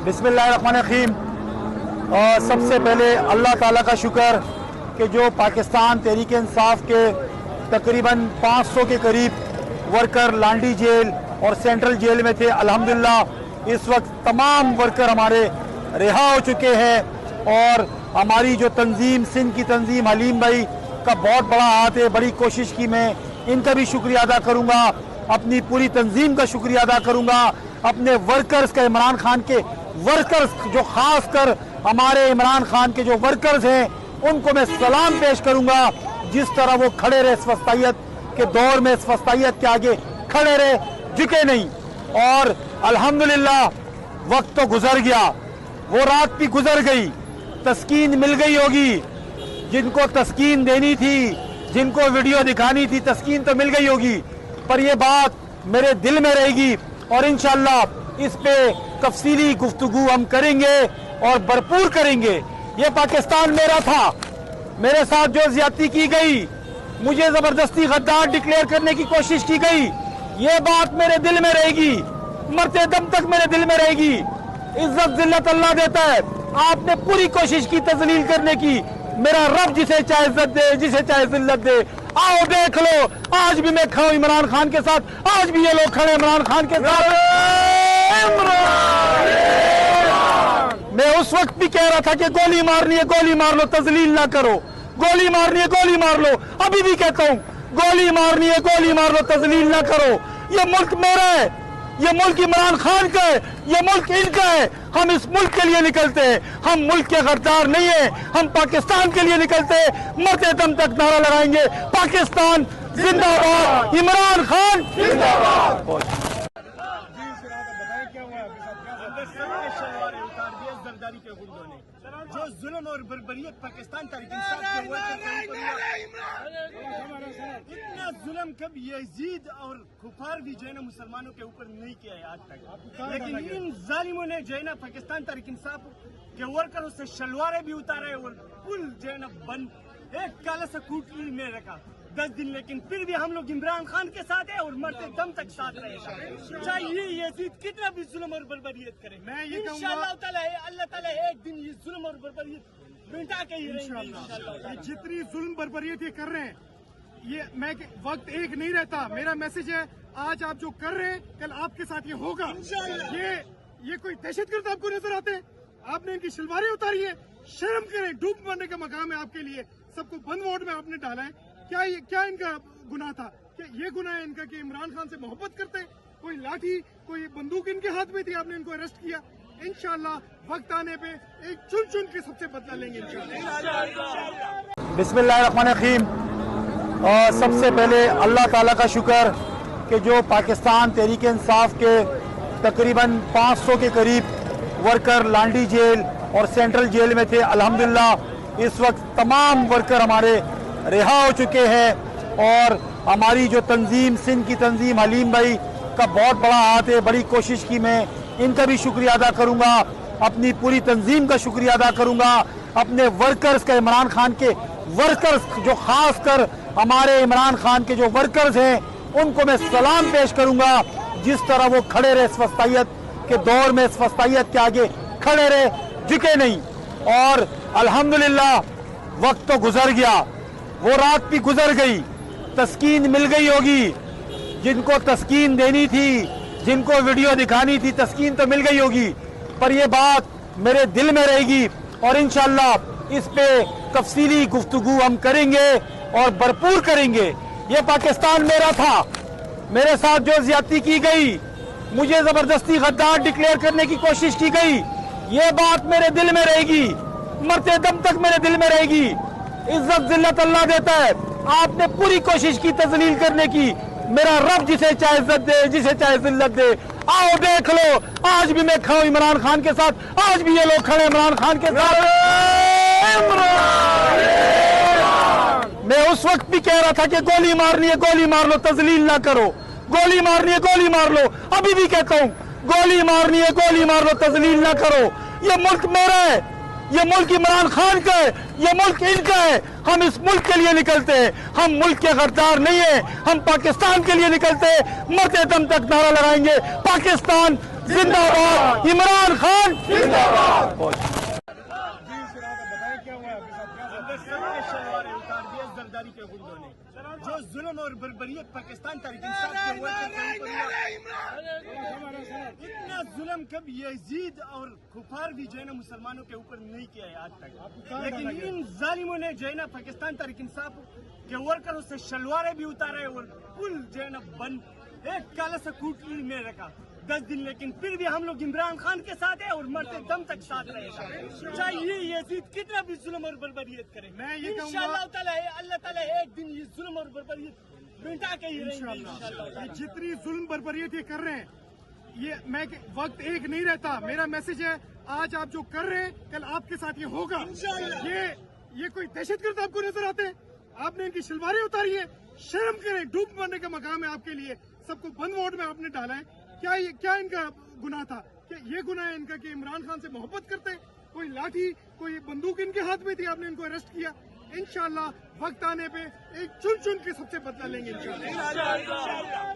बिस्मिल्लाहिर्रहमानिर्रहीम। सबसे पहले अल्लाह ताला का शुक्र कि जो पाकिस्तान तहरीक इंसाफ के तकरीबन 500 के करीब वर्कर लांडी जेल और सेंट्रल जेल में थे, अल्हम्दुलिल्लाह इस वक्त तमाम वर्कर हमारे रिहा हो चुके हैं। और हमारी जो तंजीम, सिंध की तंजीम, हलीम भाई का बहुत बड़ा हाथ है, बड़ी कोशिश की। मैं इनका भी शुक्रिया अदा करूँगा, अपनी पूरी तंजीम का शुक्रिया अदा करूँगा, अपने वर्कर्स का, इमरान खान के वर्कर्स, जो खास कर हमारे इमरान खान के जो वर्कर्स हैं, उनको मैं सलाम पेश करूँगा। जिस तरह वो खड़े रहे इस वस्तायत के दौर में, इस वस्तायत के आगे खड़े रहे, झुके नहीं। और अल्हम्दुलिल्लाह वक्त तो गुजर गया, वो रात भी गुजर गई, तस्कीन मिल गई होगी। जिनको तस्कीन देनी थी, जिनको वीडियो दिखानी थी, तस्कीन तो मिल गई होगी, पर ये बात मेरे दिल में रहेगी और इंशाअल्लाह इस पे तफसीली गुफ्तगू हम करेंगे और भरपूर करेंगे। ये पाकिस्तान मेरा था, मेरे साथ जो ज्यादती की गई, मुझे जबरदस्ती गद्दार डिक्लेयर करने की कोशिश की गई, ये बात मेरे दिल में रहेगी, मरते दम तक मेरे दिल में रहेगी। इज्जत जिल्लत अल्लाह देता है, आपने पूरी कोशिश की तजलील करने की, मेरा रब जिसे चाहे इज्जत दे, जिसे चाहे जिल्लत दे। आओ देख लो, आज भी मैं खड़ा हूं इमरान खान के साथ, आज भी ये लोग खड़े इमरान खान के साथ। मैं उस वक्त भी कह रहा था कि गोली मारनी है, गोली मार लो, तजलील ना करो, गोली मारनी है, गोली मार लो। अभी भी कहता हूं, गोली मारनी है, गोली मार लो, तजलील ना करो। ये मुल्क मेरा है, ये मुल्क इमरान खान का है, ये मुल्क इनका है। हम इस मुल्क के लिए निकलते हैं, हम मुल्क के गद्दार नहीं है, हम पाकिस्तान के लिए निकलते हैं। मरते दम तक नारा लगाएंगे, पाकिस्तान जिंदाबाद, इमरान खान जिंदाबाद। जो जुल्म और बर्बरियत पाकिस्तान तहरीक इंसाफ के इतना जुल्म कब यजीद और कुफार भी जो है ना मुसलमानों के ऊपर नहीं किया है आज तक। लेकिन इन जालिमों ने जो है ना पाकिस्तान तहरीक इंसाफ के वर्करों से शलवारें भी उतारे और पुल जो है ना बंद एक काला सा कूटली में रखा 10 दिन। लेकिन फिर भी हम लोग इमरान खान के साथ है और मरते दम तक साथ रहेगा, चाहे ये यजीद कितना भी जुल्म और बर्बरियत करे। मैं ये इंशाअल्लाह अल्लाह ताला एक दिन ये जुल्म और बर्बरियत मिटा के ही रहेंगे इंशाअल्लाह। जितनी जुल्म बर्बरियत ये कर रहे हैं, ये मैं वक्त एक नहीं रहता। मेरा मैसेज है, आज आप जो कर रहे हैं कल आपके साथ ये होगा। ये कोई दहशतगर्द आपको नजर आते हैं? आपने इनकी शलवारें उतारी है, शर्म करें, डूब मरने का मकाम है आपके लिए। सबको बंद वोट में आपने डाला है। क्या इनका गुनाह था? क्या ये गुनाह है इनका कि इमरान खान से मोहब्बत करते हैं? कोई लाठी, कोई बंदूक इनके हाथ में थी, आपने इनको अरेस्ट किया। इंशाअल्लाह वक्त आने पे एक चुन चुन के सबसे बदला लेंगे इंशाअल्लाह। बिस्मिल्लाहिर्रहमानिर्रहीम। सबसे पहले अल्लाह ताला का शुक्र कि जो पाकिस्तान तहरीक इंसाफ के तकरीबन 500 के करीब वर्कर लांडी जेल और सेंट्रल जेल में थे, अल्हम्दुलिल्लाह इस वक्त तमाम वर्कर हमारे रिहा हो चुके हैं। और हमारी जो तंजीम, सिंध की तंजीम, हलीम भाई का बहुत बड़ा हाथ है, बड़ी कोशिश की। मैं इनका भी शुक्रिया अदा करूँगा, अपनी पूरी तंजीम का शुक्रिया अदा करूँगा, अपने वर्कर्स का, इमरान खान के वर्कर्स, जो खास कर हमारे इमरान खान के जो वर्कर्स हैं, उनको मैं सलाम पेश करूँगा। जिस तरह वो खड़े रहे इस वस्तायत के दौर में, इस वस्तायत के आगे खड़े रहे, झुके नहीं। और अल्हम्दुलिल्लाह वक्त तो गुजर गया, वो रात भी गुजर गई, तस्कीन मिल गई होगी। जिनको तस्कीन देनी थी, जिनको वीडियो दिखानी थी, तस्कीन तो मिल गई होगी, पर ये बात मेरे दिल में रहेगी और इंशाअल्लाह इस पे तफसीली गुफ्तगू हम करेंगे और भरपूर करेंगे। ये पाकिस्तान मेरा था, मेरे साथ जो ज्यादती की गई, मुझे जबरदस्ती गद्दार डिक्लेयर करने की कोशिश की गई, ये बात मेरे दिल में रहेगी, मरते दम तक मेरे दिल में रहेगी। इज्जत जिल्लत अल्लाह देता है, आपने पूरी कोशिश की तजलील करने की, मेरा रब जिसे चाहे इज्जत दे, जिसे चाहे जिल्लत दे। आओ देख लो, आज भी मैं खड़ा हूं इमरान खान के साथ, आज भी ये लोग खड़े इमरान खान के साथ। मैं उस वक्त भी कह रहा था कि गोली मारनी है, गोली मार लो, तजलील ना करो, गोली मारनी है, गोली मार लो। अभी भी कहता हूं, गोली मारनी है, गोली मार लो, तजलील ना करो। ये मुल्क मेरा है, ये मुल्क इमरान खान का है, ये मुल्क इनका है। हम इस मुल्क के लिए निकलते हैं, हम मुल्क के गद्दार नहीं है, हम पाकिस्तान के लिए निकलते हैं। मरते दम तक नारा लगाएंगे, पाकिस्तान जिंदाबाद, इमरान खान जिंदाबाद। सारे शलवारें उतार दिए जरदारी के गुंडों ने। जो जुल्म और बर्बरियत पाकिस्तान तहरीक इंसाफ के वर्कर के ऊपर हुआ, इतना जुल्म कभी यजीद और खुफार भी जो है ना मुसलमानों के ऊपर नहीं किया है आज तक। लेकिन इन जालिमों ने जो है ना पाकिस्तान तहरीक इंसाफ के वर्करों से शलवारें भी उतारे और पुल जो है ना बंद एक काला सा कूटली में रखा 10 दिन। लेकिन फिर भी हम लोग इमरान खान के साथ है और मरते दम तक साथ रहेगा, चाहे ये यजीद कितना भी जुल्म और बर्बरियत करे। मैं ये कहूंगा इंशाअल्लाह ताला है, अल्लाह ताला एक दिन ये जुल्म और बर्बरियत मिटा के ही रहेंगे इंशाअल्लाह। ये जितनी जुल्म बर्बरियत ये कर रहे हैं, ये मैं वक्त एक नहीं रहता। मेरा मैसेज है, आज आप जो कर रहे हैं कल आपके साथ ये होगा। ये कोई दहशतगर्द आपको नजर आते हैं? आपने इनकी शलवारें उतारी है, शर्म करें। डूब मरने का मकाम है आपके लिए। सबको बंद वार्ड में आपने डाला है। क्या इनका गुनाह था? क्या ये गुनाह है इनका कि इमरान खान से मोहब्बत करते? कोई लाठी कोई बंदूक इनके हाथ में थी, आपने इनको अरेस्ट किया। इंशाल्लाह वक्त आने पे एक चुन चुन के सबसे बदला लेंगे इंशाल्लाह।